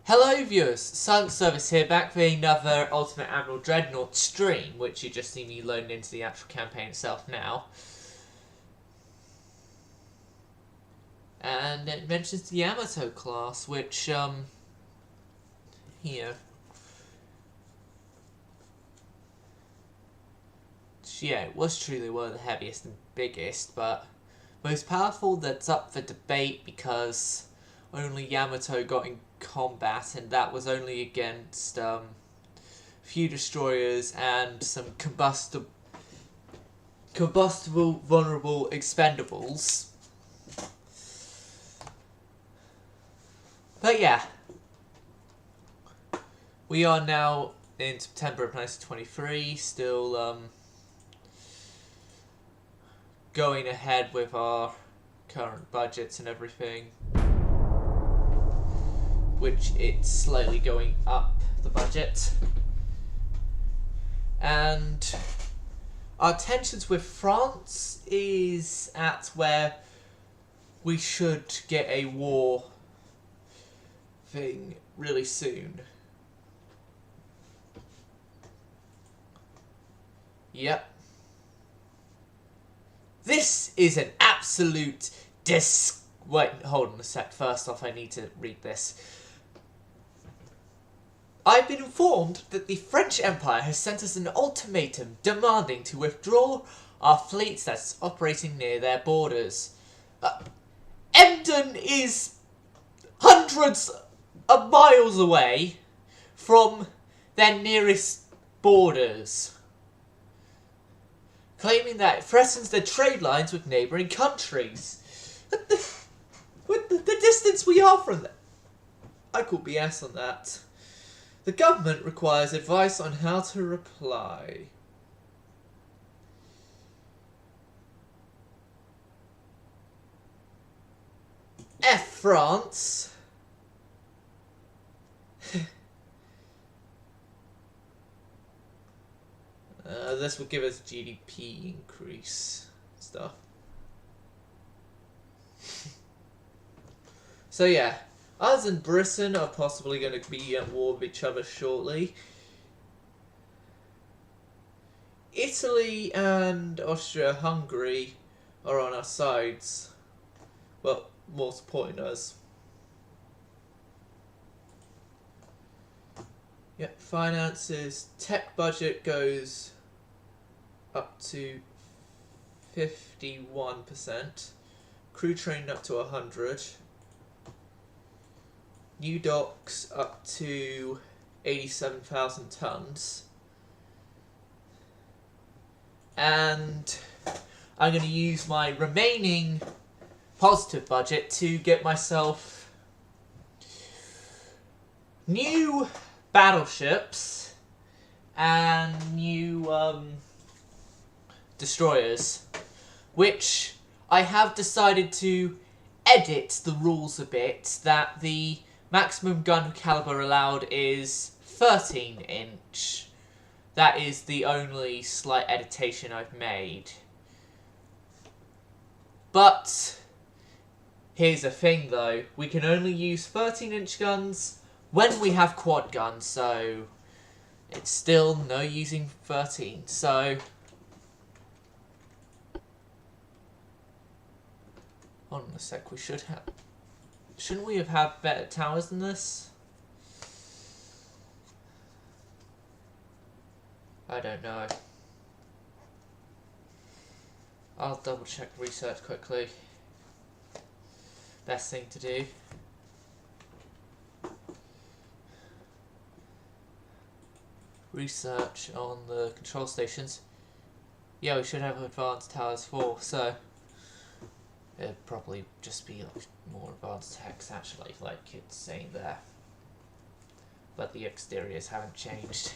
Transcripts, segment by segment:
Hello viewers, Silent Service here, back with another Ultimate Admiral Dreadnoughts stream, which you just see me loading into the actual campaign itself now. And it mentions the Yamato class, which, here. Yeah, it was truly one of the heaviest and biggest, but most powerful, that's up for debate because only Yamato got in combat, and that was only against few destroyers and some combustible vulnerable expendables. But yeah, we are now in September of 1923, still going ahead with our current budgets and everything, which it's slightly going up the budget. And our tensions with France is at where we should get a war thing really soon. Yep. This is an absolute wait, hold on a sec. First off, I need to read this. I've been informed that the French Empire has sent us an ultimatum demanding to withdraw our fleet that's operating near their borders. Emden is hundreds of miles away from their nearest borders, claiming that it threatens their trade lines with neighbouring countries. With the distance we are from them. I call BS on that. The government requires advice on how to reply. F France. This will give us GDP increase stuff. So yeah, us and Britain are possibly going to be at war with each other shortly. Italy and Austria-Hungary are on our sides. Well, more supporting us. Yep, finances. Tech budget goes up to 51%. Crew trained up to 100. New docks up to 87,000 tons. And I'm going to use my remaining positive budget to get myself new battleships and new destroyers, which I have decided to edit the rules a bit, that the maximum gun caliber allowed is 13-inch. That is the only slight editation I've made. But here's the thing though, we can only use 13-inch guns when we have quad guns, so it's still no using 13. So hold on a sec, we should have... Shouldn't we have had better towers than this? I don't know. I'll double check research quickly. Best thing to do. Research on the control stations. Yeah, we should have advanced towers 4, so it'd probably just be like more advanced text actually, like it's saying there. But the exteriors haven't changed.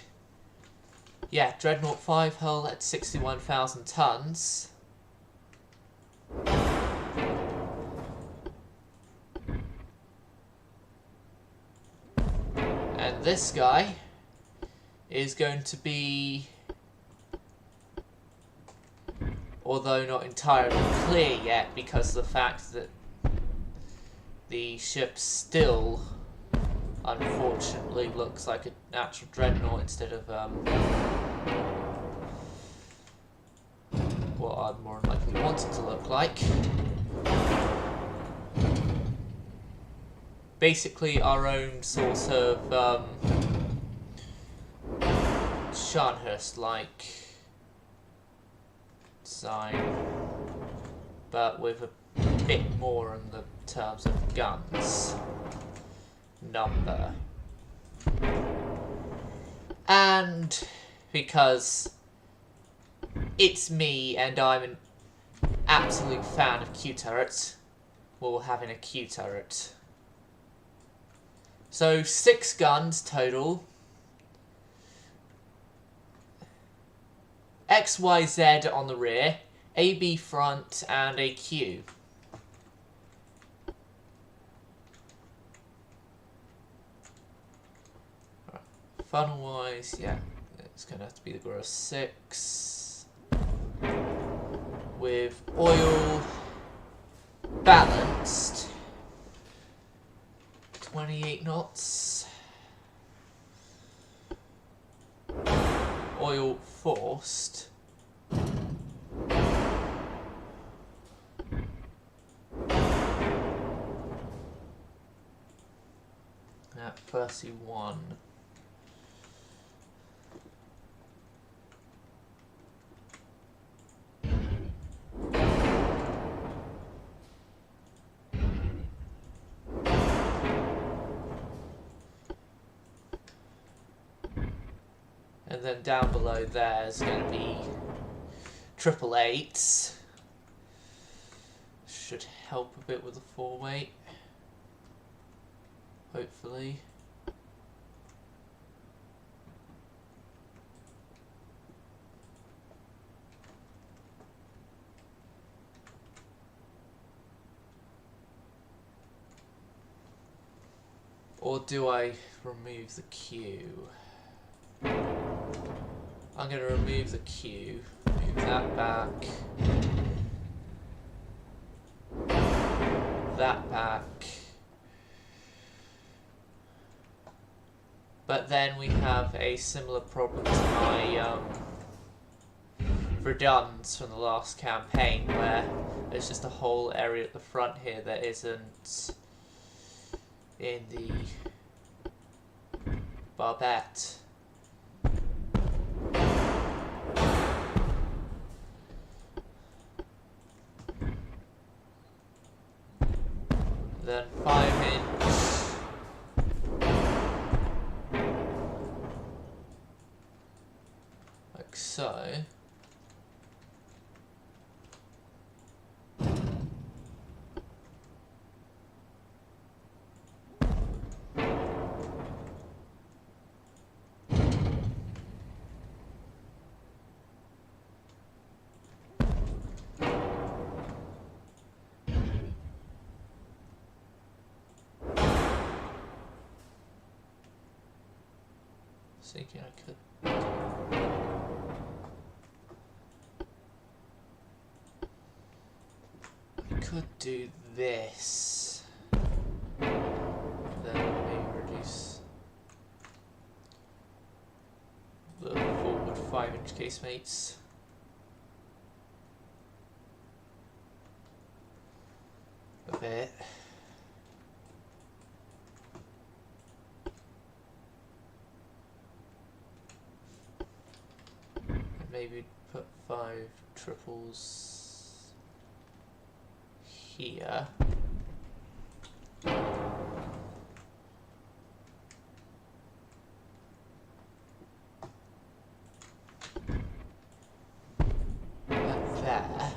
Yeah, Dreadnought 5 hull at 61,000 tons. And this guy is going to be, although not entirely clear yet because of the fact that the ship's still unfortunately looks like an actual dreadnought instead of what I'd more than likely want it to look like. Basically our own sort of Scharnhorst-like design, but with a bit more in the terms of guns number. And because it's me and I'm an absolute fan of Q turrets, we're having a Q turret. So 6 guns total. XYZ on the rear, AB front, and a Q. Right. Funnel wise, yeah, it's going to have to be the gross 6. With oil balanced, 28 knots. Oil forced, at 31. And then down below there is going to be 888s. Should help a bit with the 4-weight. Hopefully. Or do I remove the Q? I'm going to remove the Q, move that back, that back, but then we have a similar problem to my Verduns from the last campaign, where there's just a whole area at the front here that isn't in the barbette. Then 5-inch, like so. Thinking I could do this, then maybe reduce the forward 5-inch casemates. A bit. Maybe put 5 triples here. And there.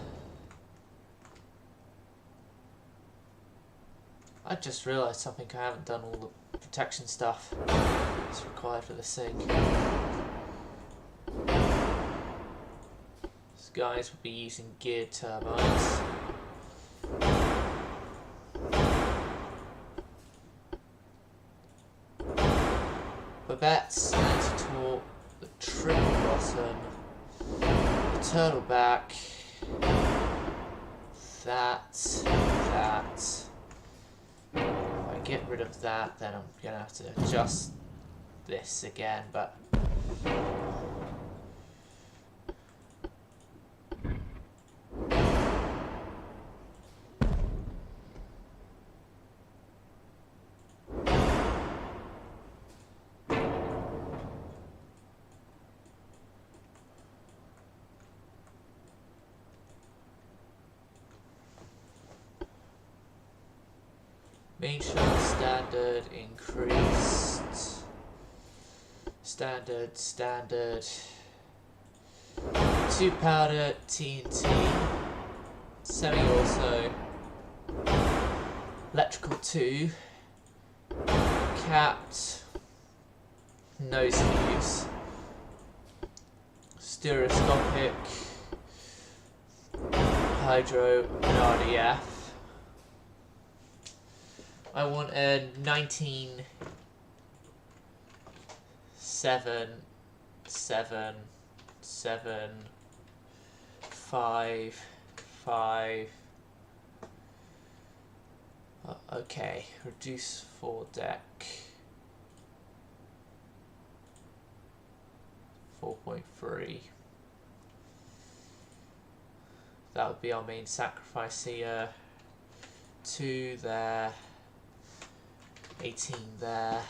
I just realised something. I haven't done all the protection stuff that's required for this thing. Guys will be using geared turbines. Babettes, anti-torque, the triple bottom, the turtle back, that. If I get rid of that, then I'm going to have to adjust this again, but... Main shell standard increased. Standard. 2 powder TNT. Semi-auto. Electrical 2. Capped. Nose fuse. Stereoscopic. Hydro and RDF. I want a 19.7.7.7.5. Okay, reduce foredeck. 4.3. That would be our main sacrifice here. 2 there. 18 there.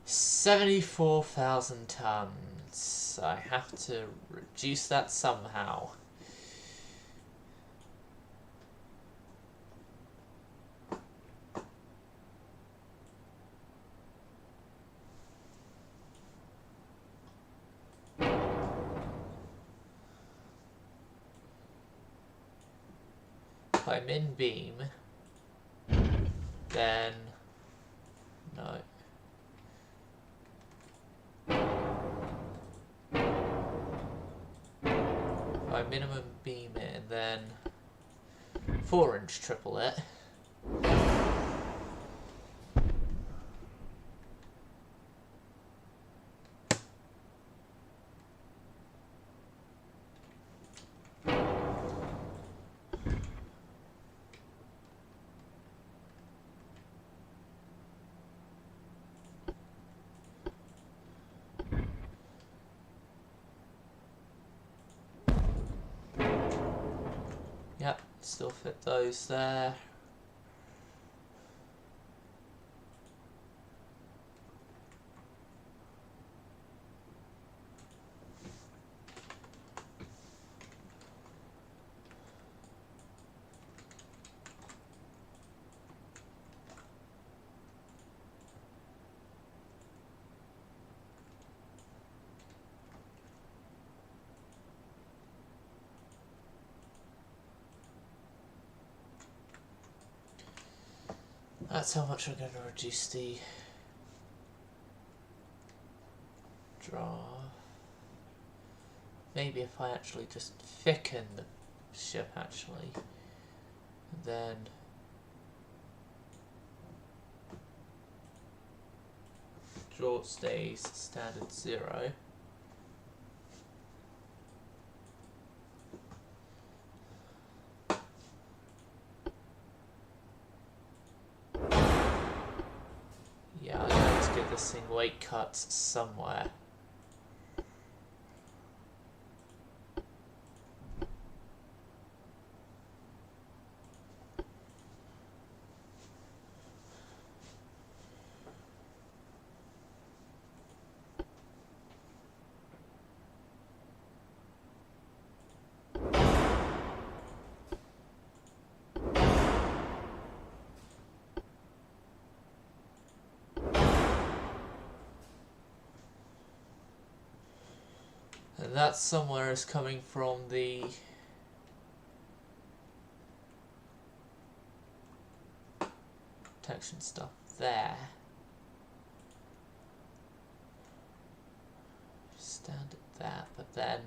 74,000 tons. I have to reduce that somehow. If I'm in beam, then no. By minimum beam in, then 4-inch triple it. Yep, still fit those there. That's how much I'm going to reduce the draw. Maybe if I actually just thicken the ship actually, then draw stays standard 0. Yeah, I'm going to get this thing weight cuts somewhere. And that somewhere is coming from the protection stuff there. Stand at that, but then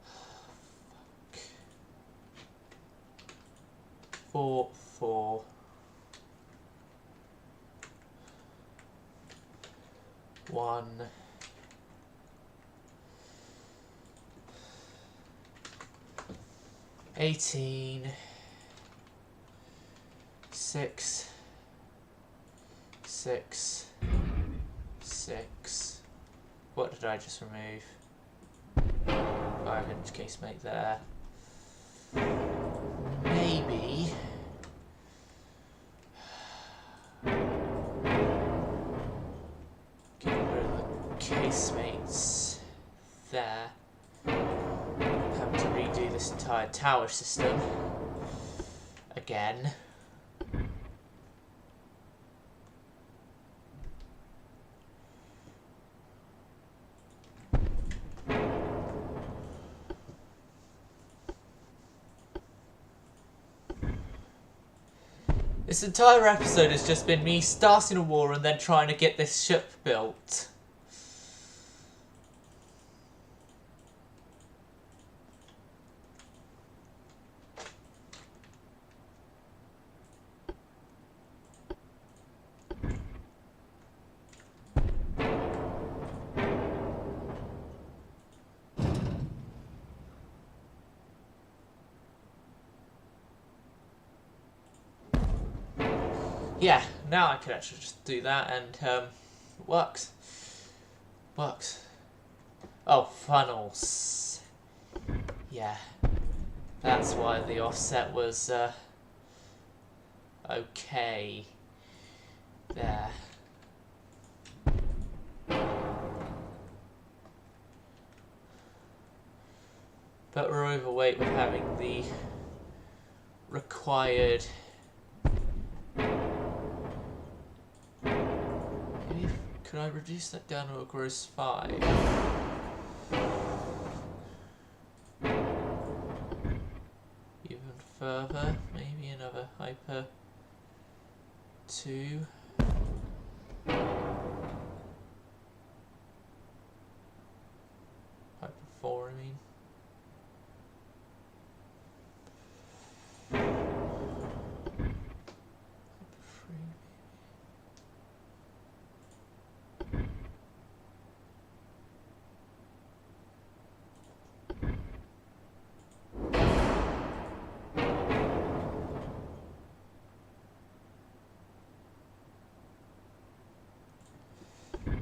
fuck. 4 1 18 6, 6, 6. What did I just remove? 5-inch casemate there. Maybe. Get rid of the casemates there. Have to redo this entire tower system again. This entire episode has just been me starting a war and then trying to get this ship built. Yeah, now I can actually just do that and it works. Works. Oh, funnels. Yeah. That's why the offset was okay. There. But we're overweight with having the required. Could I reduce that down to a gross 5? Even further, maybe another hyper 2. Hyper 4, I mean.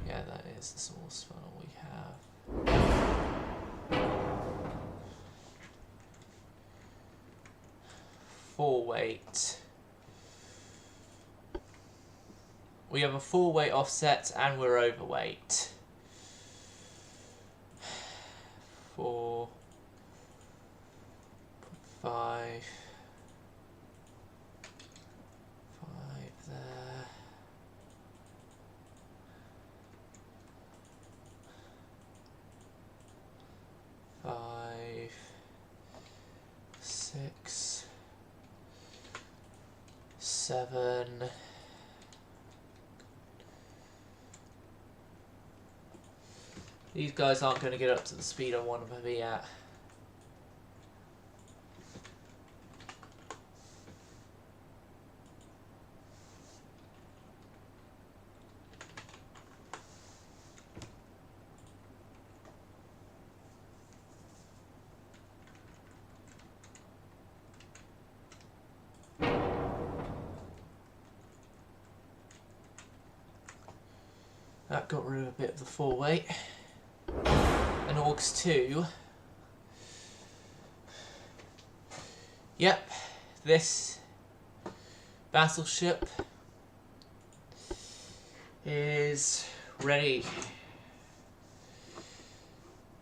Yeah, that is the smallest funnel we have. 4 weight. We have a 4 weight offset and we're overweight. 4, 5, 5 there. 5, 6, 7. These guys aren't going to get up to the speed I want them to be at. That got rid of a bit of the 4 weight. And Orcs 2. Yep, this battleship is ready.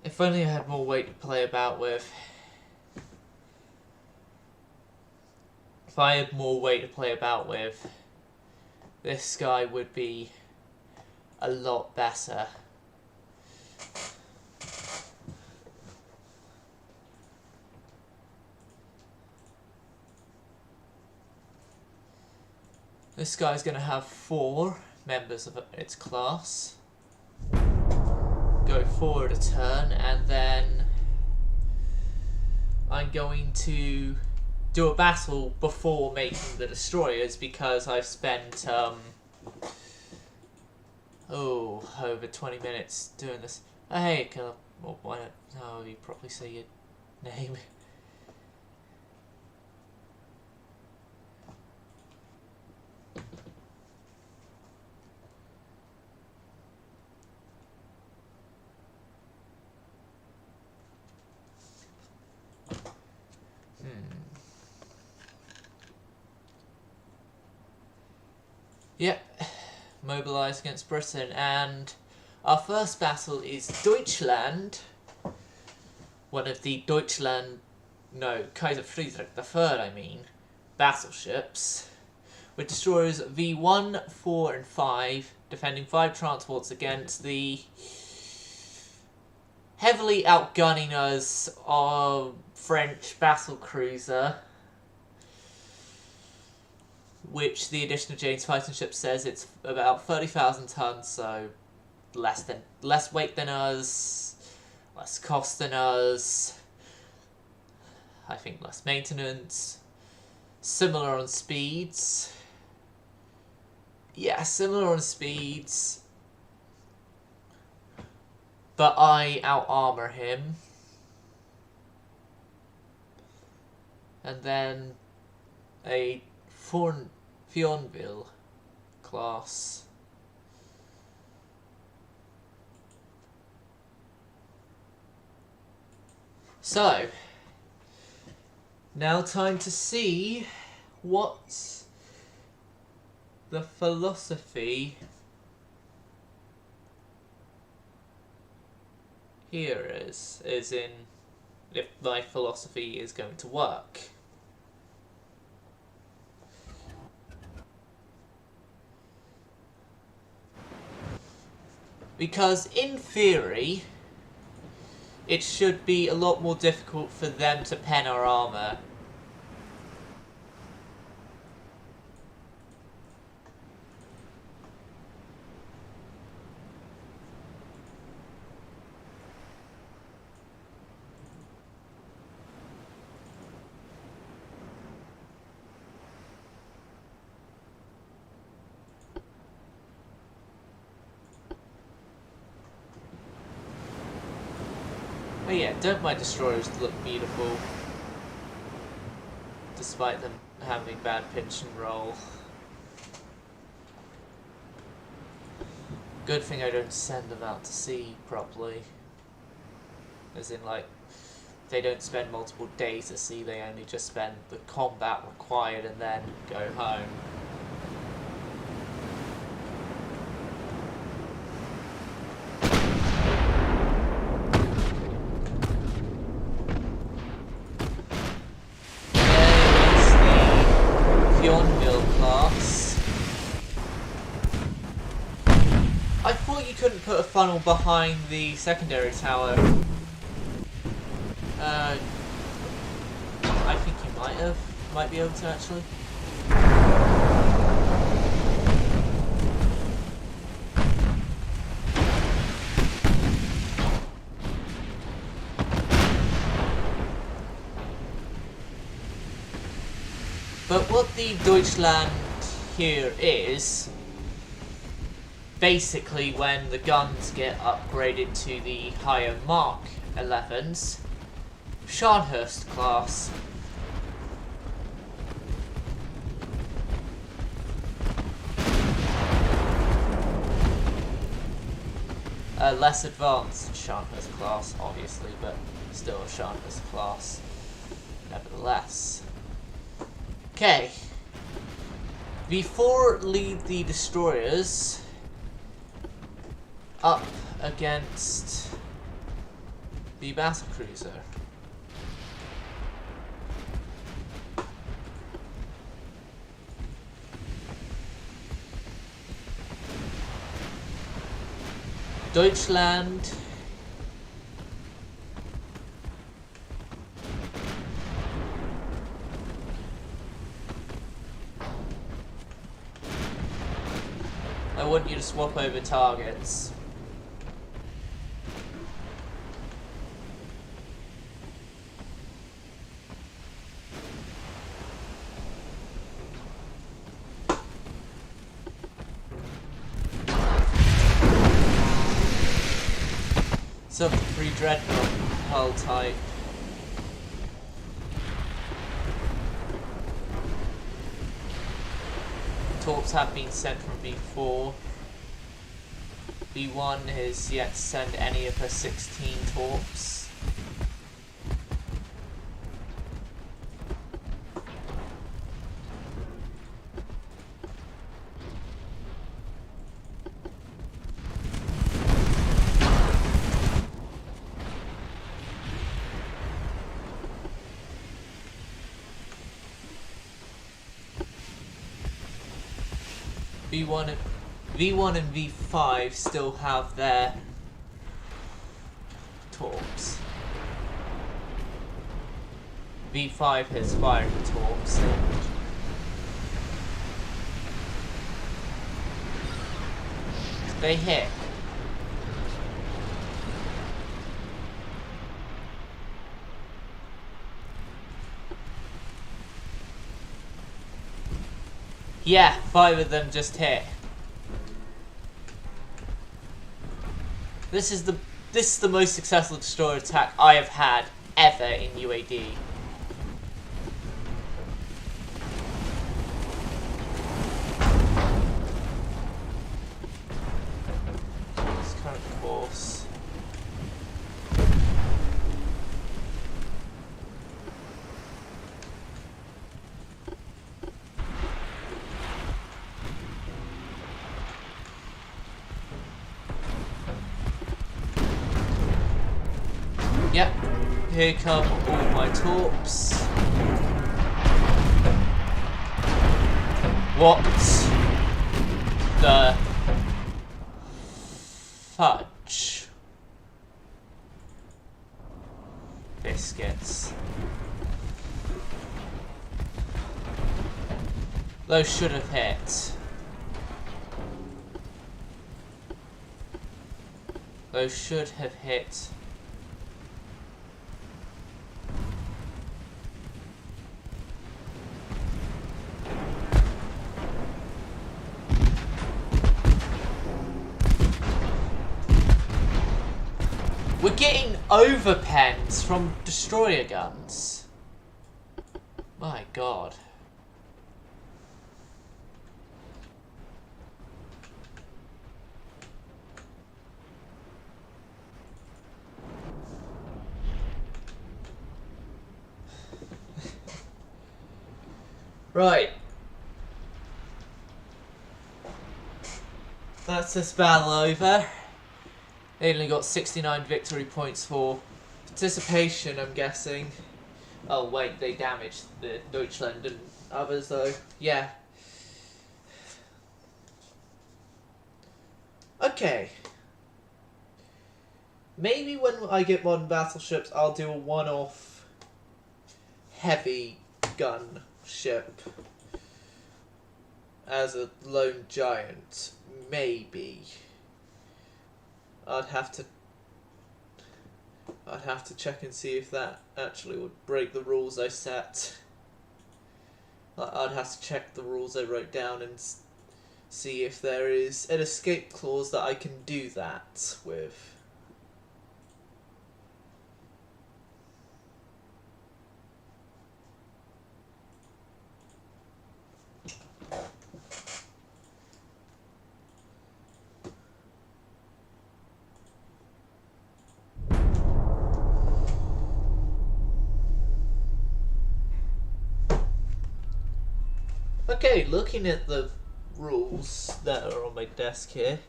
If only I had more weight to play about with. If I had more weight to play about with, this guy would be a lot better. This guy's going to have 4 members of its class. Go forward a turn, and then I'm going to do a battle before making the destroyers because I've spent over 20 minutes doing this. Oh, hey, well, why don't you probably say your name? Yep, mobilise against Britain, and our first battle is Deutschland, one of the Kaiser Friedrich III, I mean, battleships, with destroyers V1, 4 and 5, defending 5 transports against the heavily outgunning us French battlecruiser, which the addition of Jane's fighting ship says it's about 30,000 tons, so less weight than us, less cost than us, I think less maintenance, similar on speeds. Yeah, similar on speeds, but I out-armor him. And then a Thionville class. So, now time to see what the philosophy here is in if my philosophy is going to work. Because in theory, it should be a lot more difficult for them to pen our armour. Oh yeah, don't my destroyers look beautiful, despite them having bad pitch and roll. Good thing I don't send them out to sea properly. As in, like, they don't spend multiple days at sea, they only just spend the combat required and then go home. Put a funnel behind the secondary tower. I think you might be able to actually. But what the Deutschland here is, basically when the guns get upgraded to the higher Mark 11s, Scharnhorst class. Less advanced Scharnhorst class, obviously, but still a Scharnhorst class, nevertheless. Okay. V4 lead the destroyers up against the battlecruiser. Deutschland I want you to swap over targets. Sub 3 Dreadnought hull type. Torps have been sent from V4. V1 has yet to send any of her 16 torps. V1 and V5 still have their torps. V5 has firing torps. They hit. Yeah, 5 of them just hit. This is the most successful destroyer attack I have had ever in UAD. This current course. Yep, here come all my torps. What the fudge? Biscuits. Those should have hit. Those should have hit. We're getting overpens from destroyer guns. My god. Right. That's this battle over. They only got 69 victory points for participation, I'm guessing. Oh wait, they damaged the Deutschland and others though. Yeah. Okay. Maybe when I get modern battleships, I'll do a one-off heavy gun ship as a lone giant. Maybe. I'd have to check and see if that actually would break the rules I set. I'd have to check the rules I wrote down and see if there is an escape clause that I can do that with. Okay, looking at the rules that are on my desk here,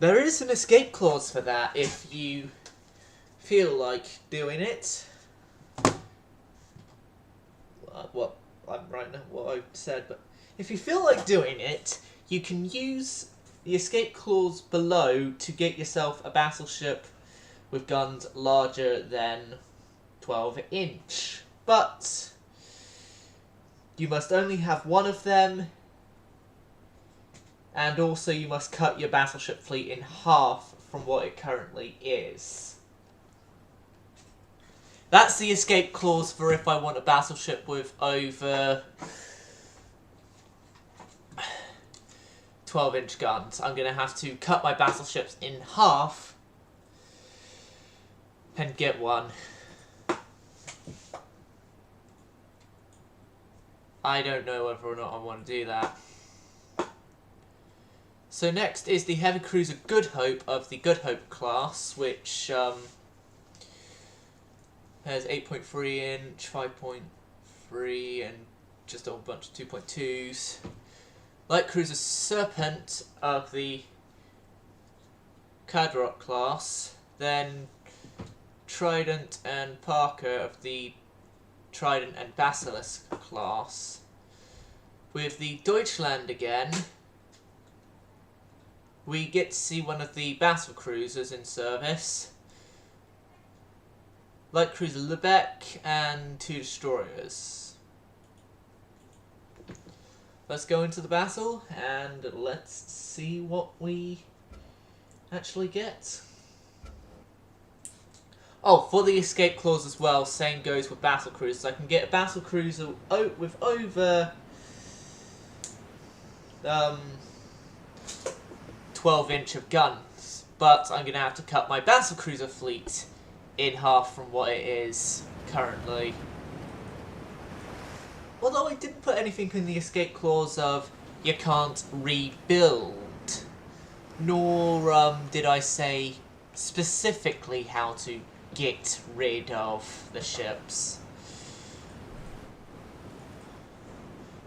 there is an escape clause for that if you feel like doing it. What I'm right now, what I said, but if you feel like doing it, you can use the escape clause below to get yourself a battleship with guns larger than 12 inch. But you must only have one of them, and also you must cut your battleship fleet in half from what it currently is. That's the escape clause for if I want a battleship with over 12-inch guns. I'm going to have to cut my battleships in half and get one. I don't know whether or not I want to do that. So next is the heavy cruiser Good Hope of the Good Hope class, which has 8.3 inch, 5.3 and just a whole bunch of 2.2s. Light cruiser Serpent of the Cadrock class, then Trident and Parker of the Trident and Basilisk class, with the Deutschland again, we get to see one of the battle cruisers in service. Light cruiser Lubeck and 2 destroyers. Let's go into the battle and let's see what we actually get. Oh, for the escape clause as well, same goes with battle cruisers. I can get a battle cruiser with over 12 inch of guns, but I'm going to have to cut my battle cruiser fleet in half from what it is currently. Although I didn't put anything in the escape clause of you can't rebuild, nor did I say specifically how to get rid of the ships.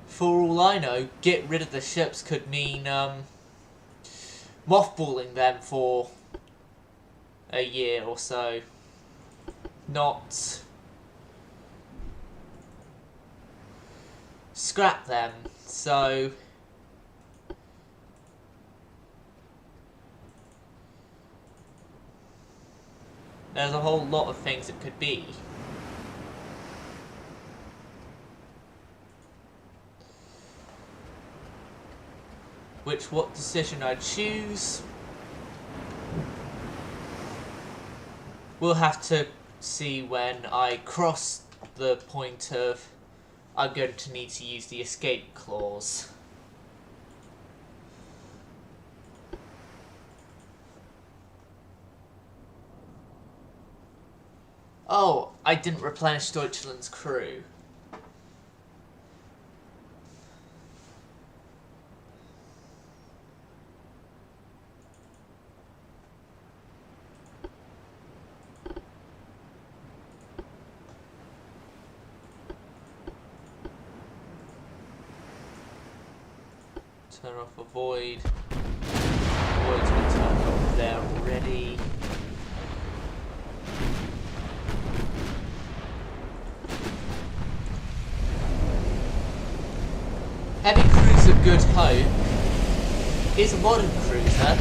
For all I know, get rid of the ships could mean mothballing them for a year or so. Not scrap them. So there's a whole lot of things it could be. What decision I choose, we'll have to see when I cross the point of I'm going to need to use the escape clause. Oh, I didn't replenish Deutschland's crew. Turn off avoid. Avoid's been turned off there already. Heavy cruiser Good Hope is a modern cruiser.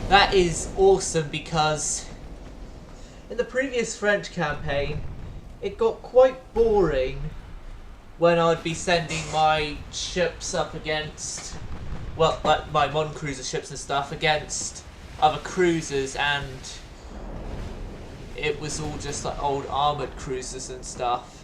That is awesome because in the previous French campaign it got quite boring when I'd be sending my ships up against, well, like my modern cruiser ships and stuff, against other cruisers, and it was all just like old armoured cruisers and stuff.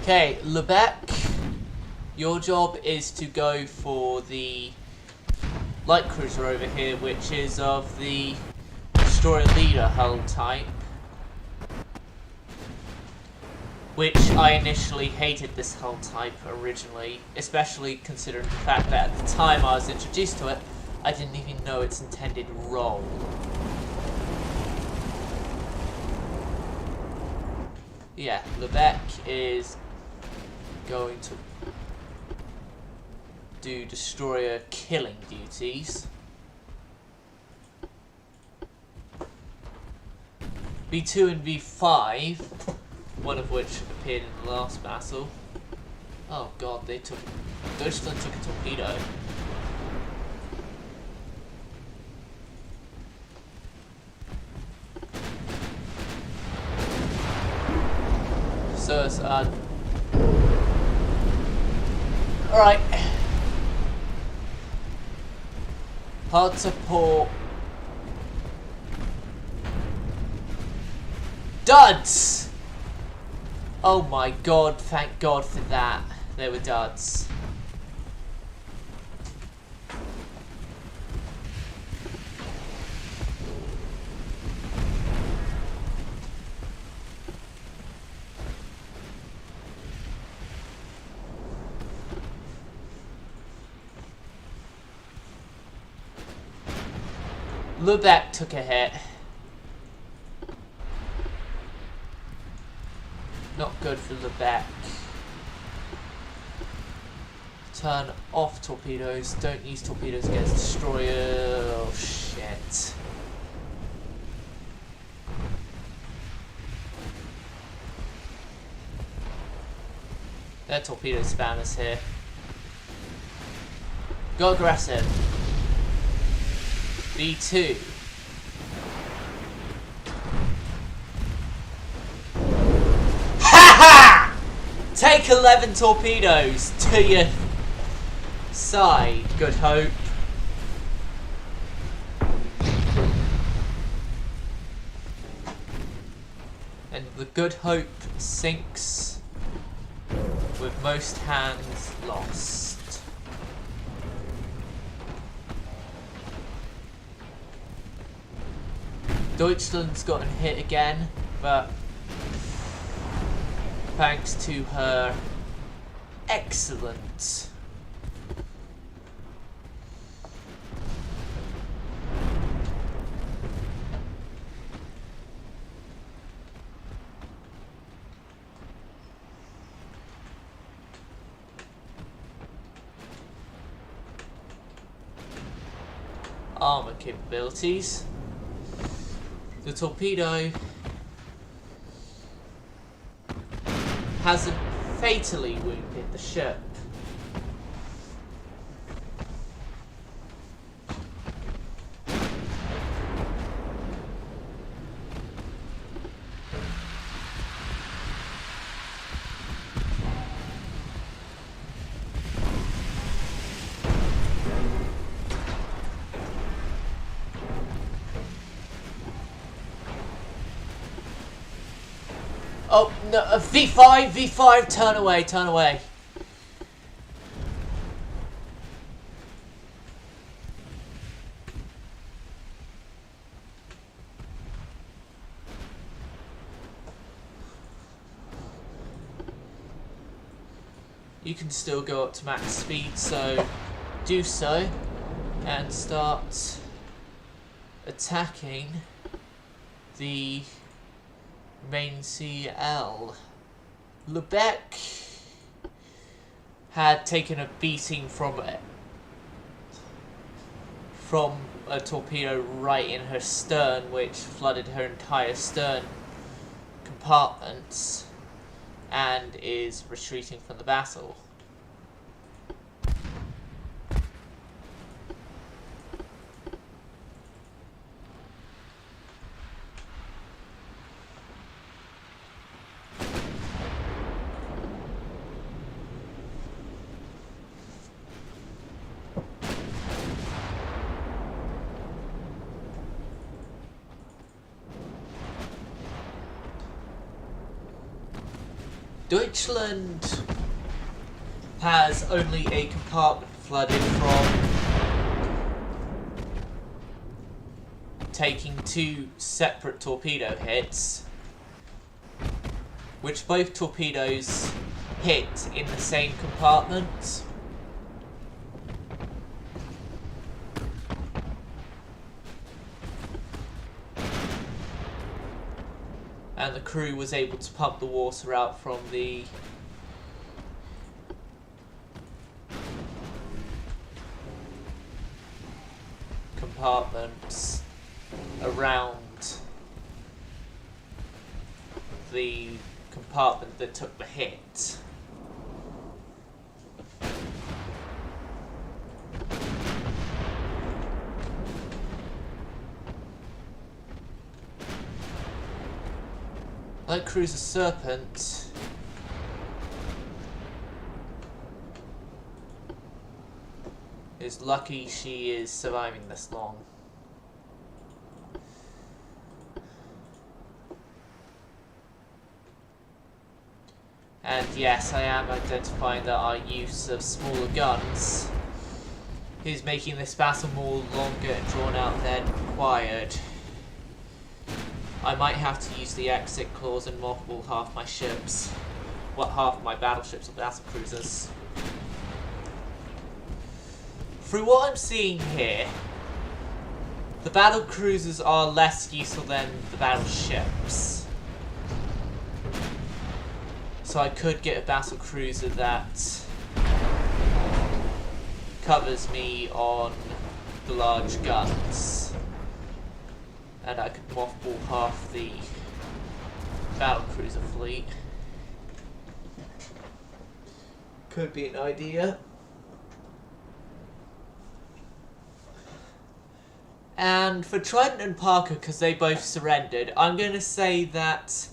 Okay, Lubeck, your job is to go for the light cruiser over here, which is of the destroyer leader hull type. Which I initially hated this hull type originally, especially considering the fact that at the time I was introduced to it, I didn't even know its intended role. Yeah, Lubeck is going to do destroyer killing duties. V2 and V5, one of which appeared in the last battle. Oh god, Deutschland took a torpedo. So it's alright. Hard to port. Duds! Oh my god, thank god for that. They were duds. Lubeck took a hit. Not good for Lubeck. Turn off torpedoes. Don't use torpedoes against destroyers. Oh shit. They're torpedo spammers here. Go aggressive. B2. Ha ha! Take 11 torpedoes to your side, Good Hope. And the Good Hope sinks with most hands lost. Deutschland's gotten hit again, but thanks to her excellent armor capabilities, the torpedo hasn't fatally wounded the ship. Oh, no, V5, turn away, turn away. You can still go up to max speed, so do so and start attacking the main CL. Lubeck had taken a beating from a torpedo right in her stern, which flooded her entire stern compartments, and is retreating from the battle. Deutschland has only a compartment flooded from taking two separate torpedo hits, which both torpedoes hit in the same compartment. And the crew was able to pump the water out from the compartments around the compartment that took the hit. Light Cruiser Serpent is lucky she is surviving this long. And yes, I am identifying that our use of smaller guns is making this battle more longer and drawn out than required. I might have to use the exit clause and mothball half my ships. Half my battleships or battle cruisers. Through what I'm seeing here, The battle cruisers are less useful than the battleships. So I could get a battle cruiser that covers me on the large guns. And I could mothball half the battle cruiser fleet. Could be an idea. And for Trident and Parker, because they both surrendered, I'm going to say that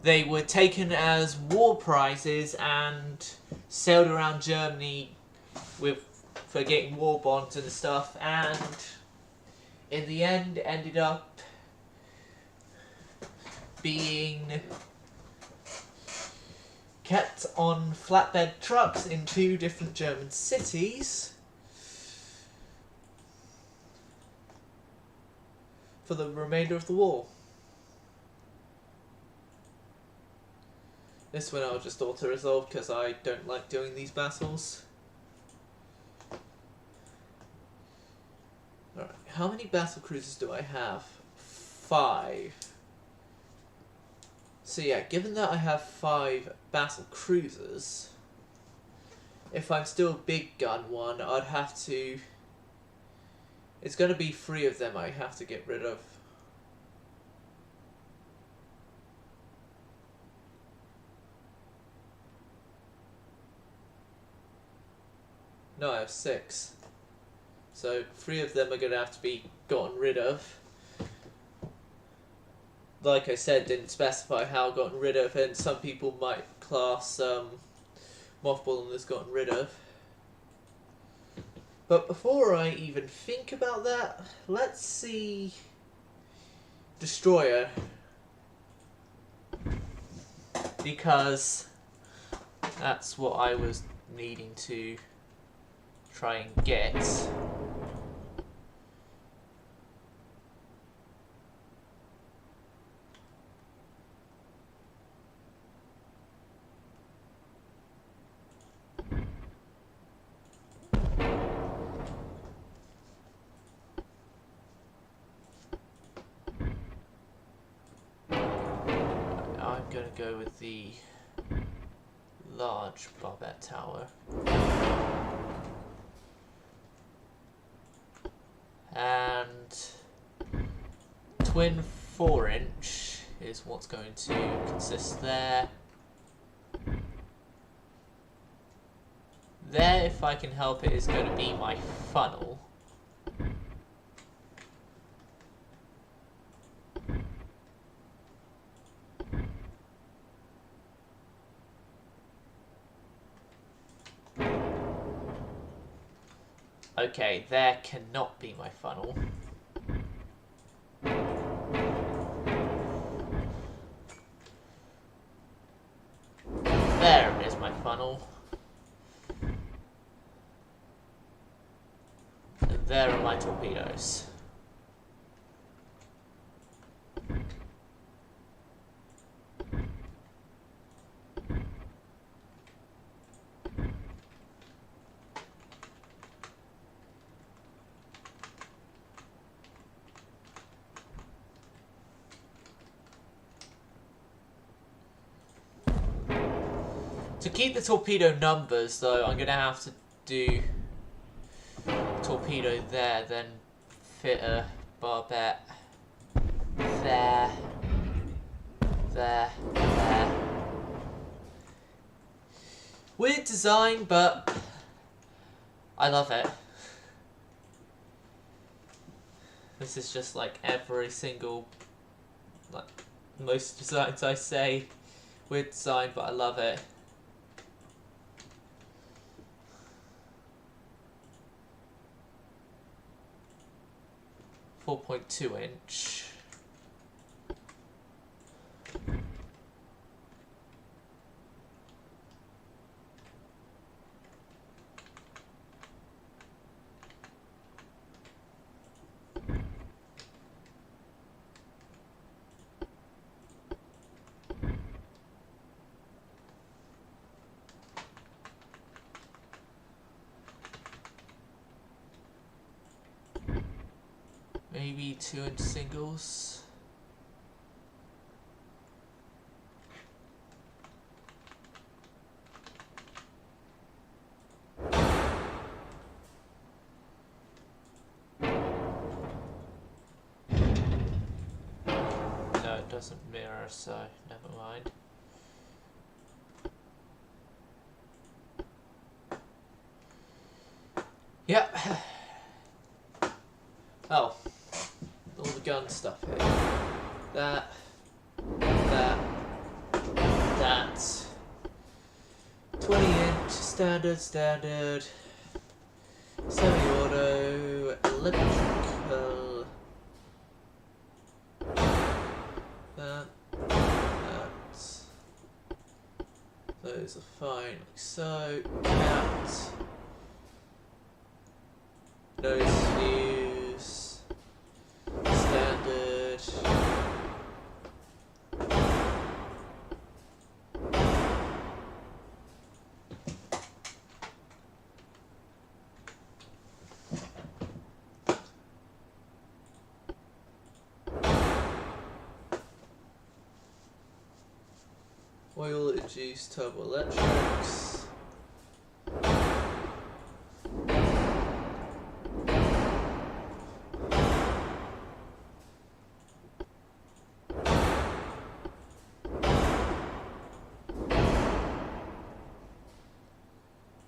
they were taken as war prizes and sailed around Germany for getting war bonds and stuff, and in the end ended up being kept on flatbed trucks in 2 different German cities for the remainder of the war. This one I'll just auto-resolve because I don't like doing these battles. Alright, how many battle cruisers do I have? 5. So yeah, given that I have 5 battle cruisers, if I'm still a big gun one, I'd have to... It's going to be 3 of them I have to get rid of. No, I have 6. So 3 of them are going to have to be gotten rid of. Like I said, didn't specify how gotten rid of, and some people might class mothballing as gotten rid of. But before I even think about that, let's see Destroyer. Because that's what I was needing to try and get. I'm gonna go with the large barbette tower. And twin 4-inch is what's going to consist there. There, if I can help it, is going to be my funnel. Okay, there cannot be my funnel. There is my funnel. And there are my torpedoes. To keep the torpedo numbers, though, I'm going to have to do torpedo there, then fit a barbette there, there, there. Weird design, but I love it. This is just like every single, like most designs I say, weird design, but I love it. .2-inch. Maybe 2-inch singles. No, it doesn't mirror, so never mind. Yep. Oh, all the gun stuff here. That. 20-inch, standard, semi-auto, electrical. That. Those are fine, like so. Cat. Nose fuse. Standard. Oil induced turbo electrics.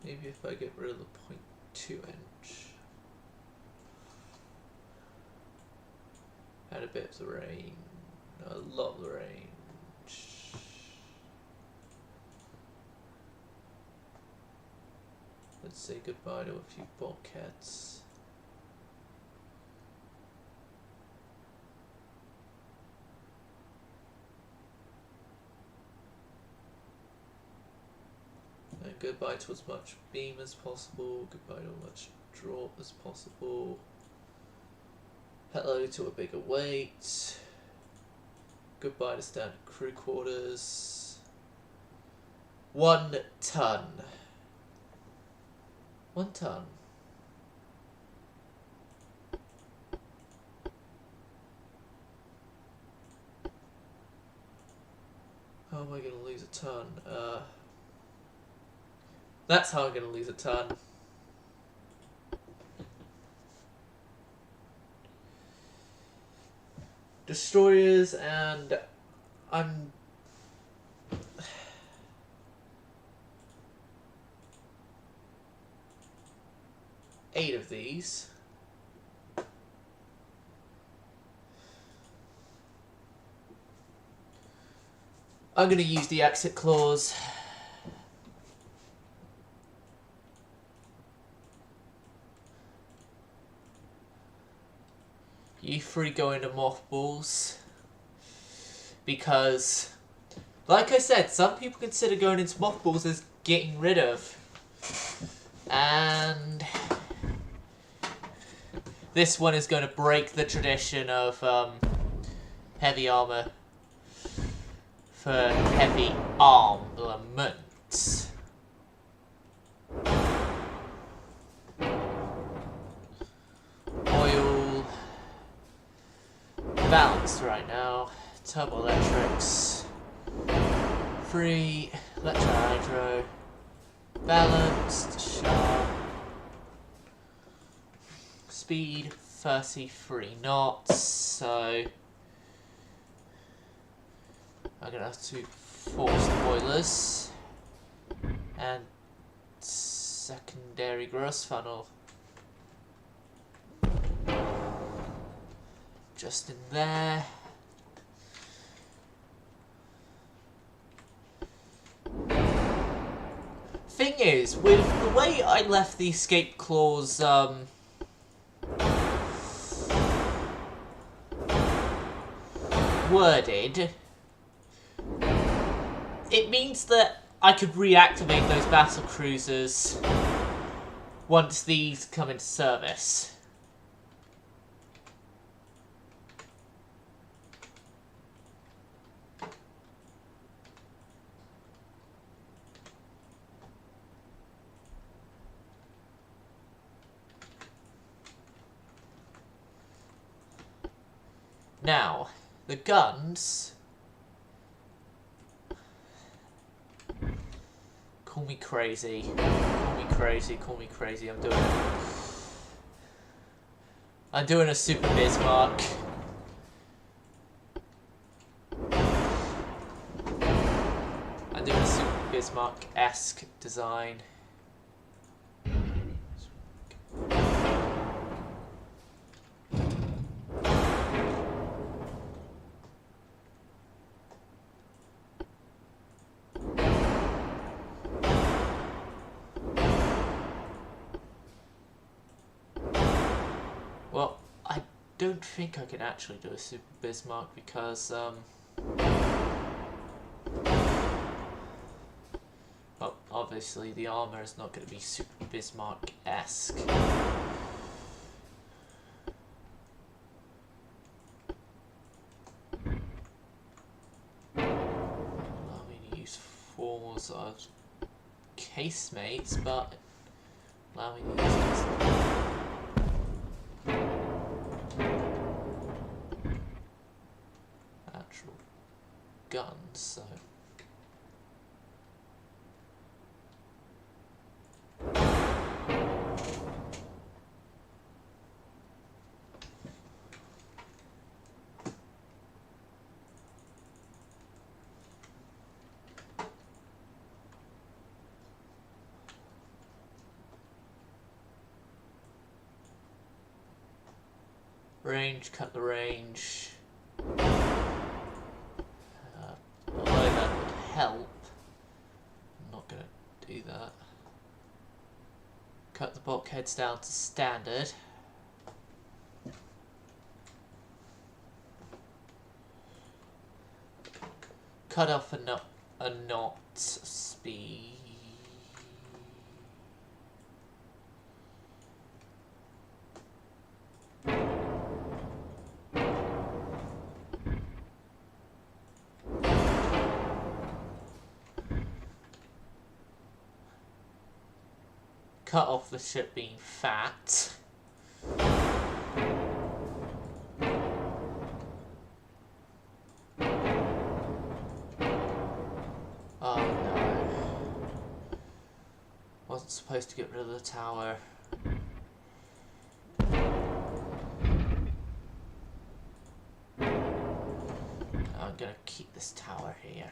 Maybe if I get rid of the 0.2-inch. Add a bit of the range. A lot of the range. Let's say goodbye to a few bulkheads. And goodbye to as much beam as possible. Goodbye to as much drop as possible. Hello to a bigger weight. Goodbye to standard crew quarters. 1 ton. 1 ton. How am I going to lose a ton? That's how I'm going to lose a ton. Destroyers, and I'm... eight of these. I'm going to use the exit clause. You 3 go into mothballs. Because, like I said, some people consider going into mothballs as getting rid of. And this one is going to break the tradition of heavy armor for heavy armament. Oil balanced right now. Turbo electrics. Free electro-hydro. Balanced. Sharp. Speed 33 knots. So I'm gonna have to force the boilers and secondary gross funnel just in there. Thing is, with the way I left the escape clause worded, it means that I could reactivate those battle cruisers once these come into service. Now, the guns. Call me crazy. Call me crazy. Call me crazy. I'm doing it. I'm doing a Super Bismarck. I'm doing a Super Bismarck-esque design. Well, I don't think I can actually do a Super Bismarck because, well, obviously the armor is not going to be Super Bismarck-esque. Allow me to use forms of casemates, but allow me to use this. Actual guns, so range, cut the range. Although that would help, I'm not going to do that. Cut the bulkheads down to standard. Cut off a knot speed. Cut off the ship being fat. Oh no. Wasn't supposed to get rid of the tower. I'm gonna keep this tower here.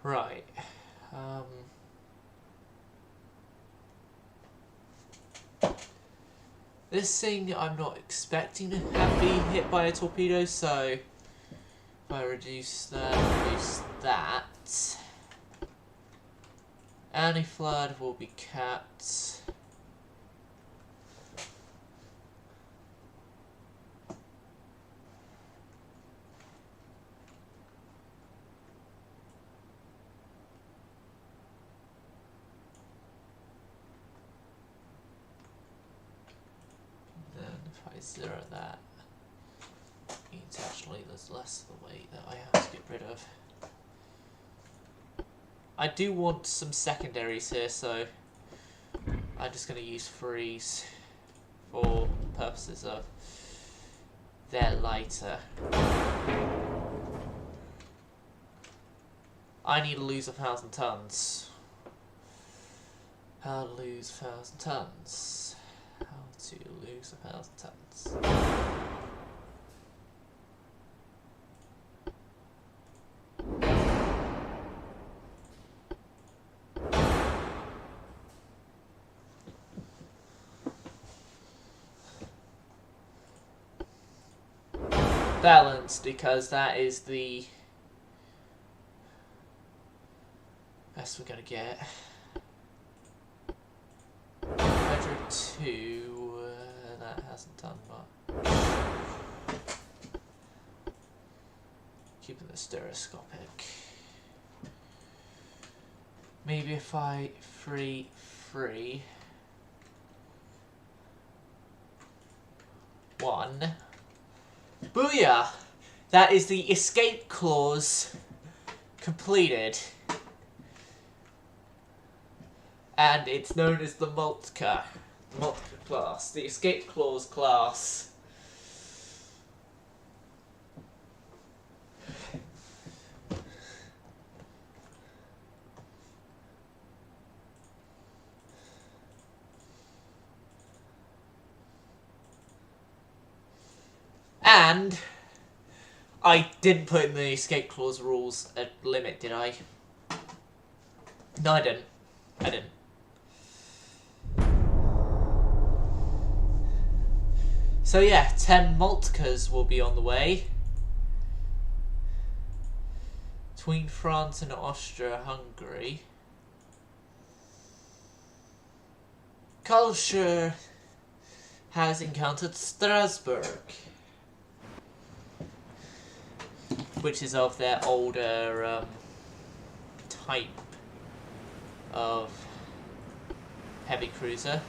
Right. This thing I'm not expecting to have be hit by a torpedo, so if I reduce that, anti-flood will be capped. Zero that means actually there's less of the weight that I have to get rid of. I do want some secondaries here, so I'm just going to use freeze for purposes of they're lighter. I need to lose 1,000 tons. How to lose 1,000 tons? How to lose 1,000 tons. Balanced, because that is the best we're gonna get. 102, that hasn't done much. Keeping the stereoscopic. Maybe if I free. One. Booyah! That is the escape clause completed. And it's known as the Moltke class, the escape clause class. And I didn't put in the escape clause rules a limit, did I? No, I didn't. So yeah, 10 Moltkas will be on the way. Between France and Austria-Hungary. Culture has encountered Strasbourg, which is of their older type of heavy cruiser.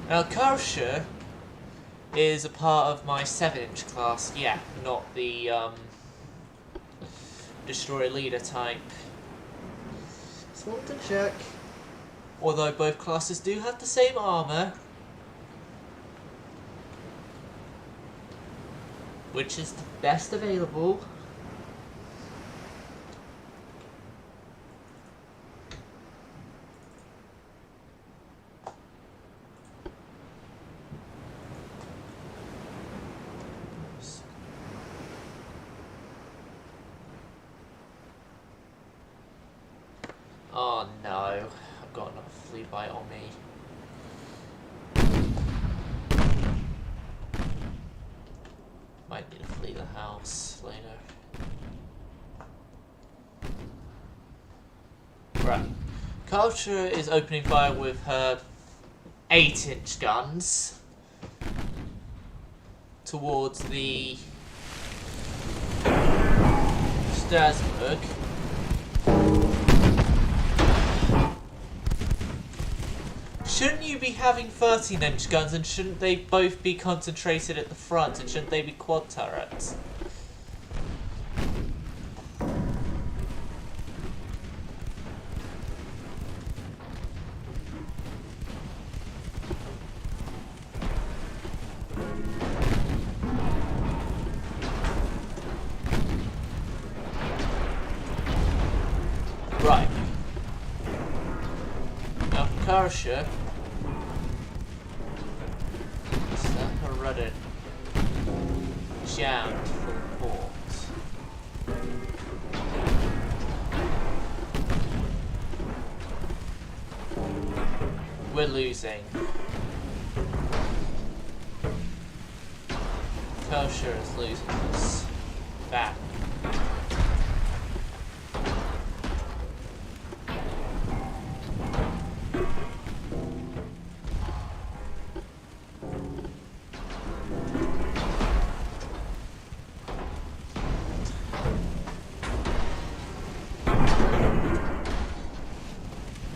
Now, Karlsruhe is a part of my 7-inch class, yeah, not the destroyer leader type. Just wanted to check. Although both classes do have the same armor, which is the best available. Oh no, I've got another flea bite on me. Might need to flee the house later. Right. Culture is opening fire with her 8-inch guns towards the Strasbourg. Shouldn't you be having 13-inch guns, and shouldn't they both be concentrated at the front, and shouldn't they be quad turrets? Right. Now, Karlsruhe. Rudder jammed full port. We're losing. Karlsruhe is losing this back.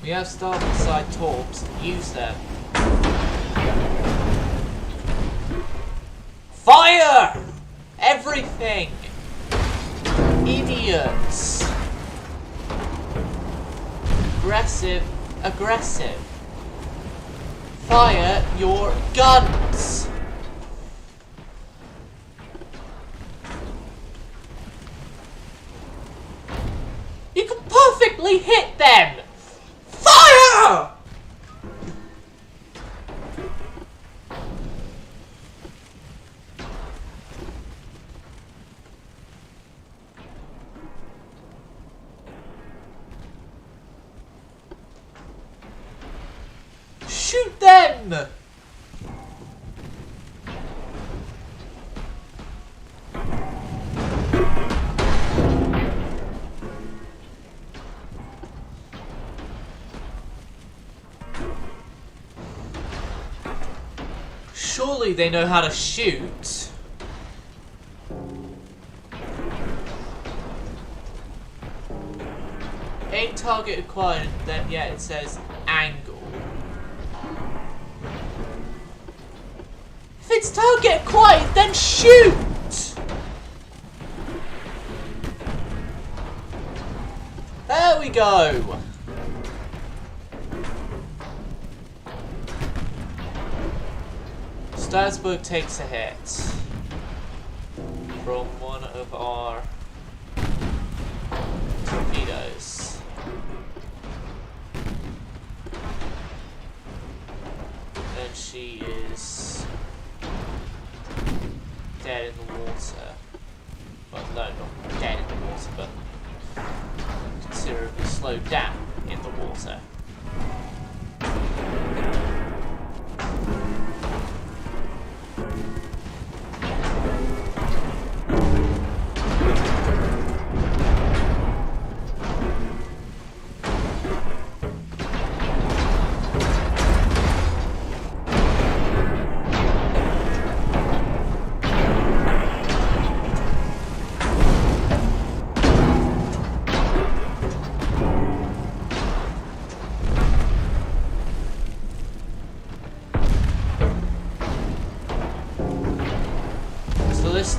We have starboard side torps, use them. Fire! Everything! Idiots! Aggressive. Fire your guns! You can perfectly hit them! Fire! Shoot them! Surely they know how to shoot. aim target acquired, then yeah, it says angle. If it's target acquired, then shoot! There we go! Strasbourg takes a hit from one of our torpedoes. And she is dead in the water. Well, no, not dead in the water, but considerably slowed down in the water.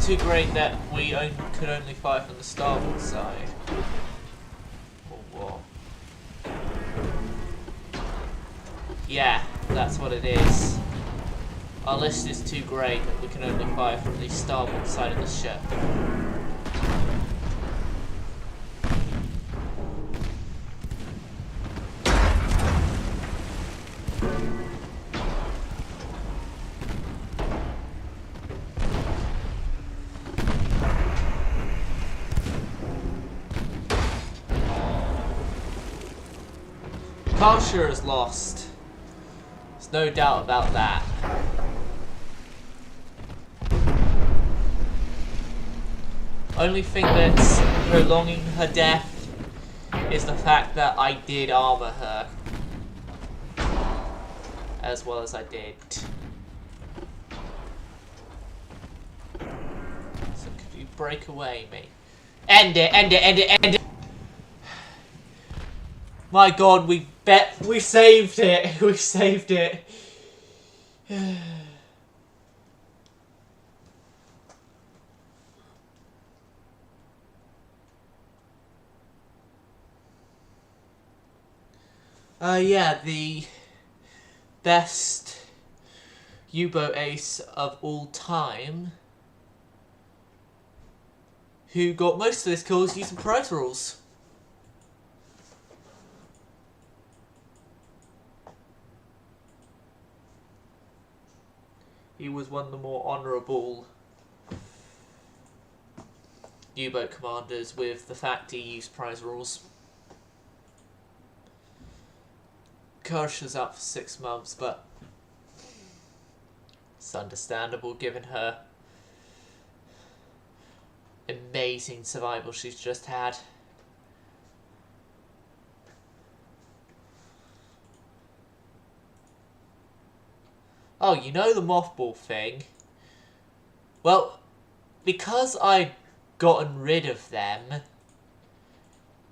Too great that we could only fire from the starboard side. Or what? Yeah, that's what it is. Our list is too great that we can only fire from the starboard side of the ship. Carlshire is lost. There's no doubt about that. Only thing that's prolonging her death is the fact that I did armor her as well as I did. So could you break away, mate? End it, end it, end it, end it! My God, we saved it. We saved it. Yeah, the best U-boat ace of all time, who got most of his kills using prize rules. He was one of the more honourable U-boat commanders with the fact he used prize rules. Karsha's out for 6 months, but it's understandable given her amazing survival she's just had. Oh, you know the mothball thing? Well, because I've gotten rid of them,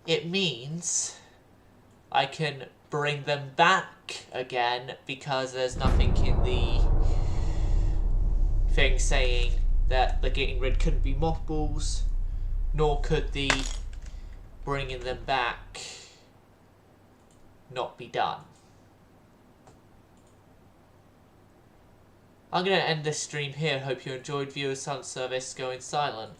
it means I can bring them back again because there's nothing in the thing saying that the getting rid couldn't be mothballs, nor could the bringing them back not be done. I'm going to end this stream here. Hope you enjoyed. Viewers, silent service going silent.